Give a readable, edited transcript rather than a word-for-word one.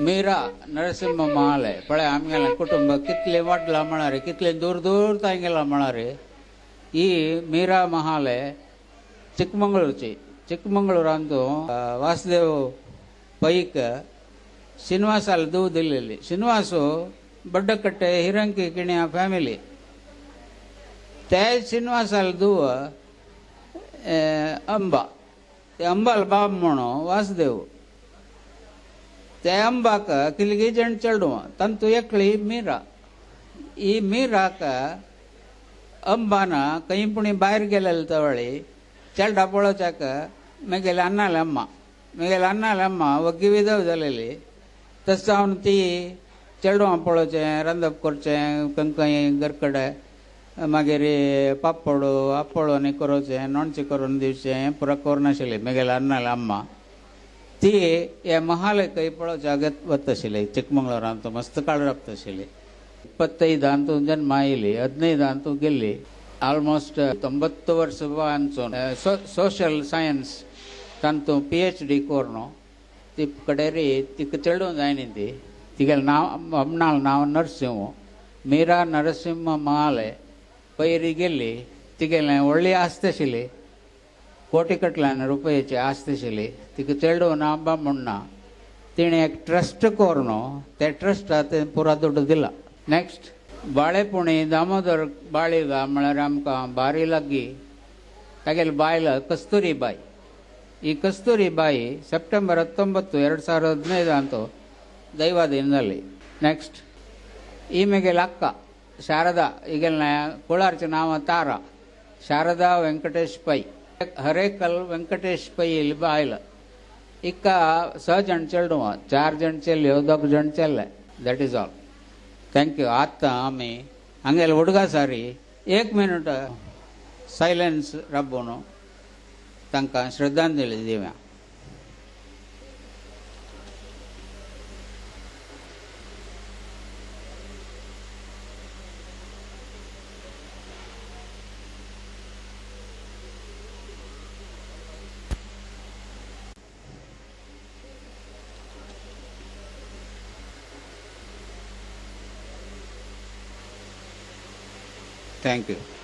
मीरा नरसिंह महाले पळे आमगेले कुटुंब कितले वाडला म्हणारे कितले दूर दूर ताई गेला म्हणारे ಈ ಮೀರಾ ಮಹಾಲೆ ಚಿಕ್ಕಮಗಳೂರು ಅಂದು ವಾಸುದೇವ್ ಪೈಕ್ ಶ್ರೀನಿವಾಸ ದೂದಿಲ್ಲಿ ಶ್ರೀನಿವಾಸು ಬಡ್ಡಕಟ್ಟೆ ಹಿರಂಕಿ ಕಿಣಿಯ ಫ್ಯಾಮಿಲಿ ತೇ ಶ್ರೀನಿವಾಸ ದೂವ ಅಂಬಾಲ್ ಬಾಮಣು ವಾಸುದೇವ್ ते अंबाक किलगी जण चेडू तंतु एकली मीरा ई मीराक अंबाना कहीं पुणी बाहेर गेलेले तवळी चेडा पळोवच्याक म्हगेले अन्नाले अम्मा वग्गी विधव जालेली तस जावन ती चेडवां पळोवचें रांदप करचें कंकय गरकडे मागीर पापड आपोळोनी करचें लोणचें करून दिवचें पुरो करनाशिल्ली म्हगेले अन्नाले अम्मा ती हे महाले कई पळोवच्याक वताशिल्ली चिಕ್ಕಮಗಳೂರು मस्त काळ राबताशिल्ली 25 ಅಂತೂ ಜನ್ಮ आयली 15 ಅಂತೂ गेल्ली ಆಲ್ಮೋಸ್ಟ್ 90 ವರ್ಷ ಅನ್ಸೋನ್ ಸೋಷಿಯಲ್ ಸೈನ್ಸ್ ತಂತು PhD कोरनो ती कडेरी तिक चेडूं जायनिंदी तिगेलें नांव अमनाल नांव नरसिंह मीरा नरसिंह महाले पयरी गेल्ली तिगेलें व्हडली आस्त आशिल्ली कोटीकटल्यान रुपयाची आस्त आशिल्ली तिका चेडू ना म्हणना तिणें एक ट्रस्ट कोरनो ते ट्रस्टा ते पुरो दुड्ड दिला नेक्स्ट बाळेपुणी दामोदर बाळीगा म्हळ्यार आमकां बारी लागगी तागेली बायल कस्तुरीबाई ಈ ಕಸ್ತೂರಿಬಾಯಿ ಸೆಪ್ಟೆಂಬರ್ 19 2015 ಅಂತೂ ದೈವಾಧೀನ जाली ನೆಕ್ಸ್ಟ್ ಈಮೆಗೆಲ ಅಕ್ಕ ಶಾರದಾ ಈಗೆಲ್ಲ ಕೋಲಾರ್ಚ ನಾಮ ತಾರಾ ಶಾರದಾ ವೆಂಕಟೇಶ್ ಪೈ हरेकल वेंकटेश पै बायल इक 6 जण चेडू 4 जण चेल्यो 2 जण चेल्ले that is all thank you आतां आमी हांगेले हुडगा सारी 1 मिनट सायलेन्स राबोवन तांकां श्रद्धांजली दिवया Thank you.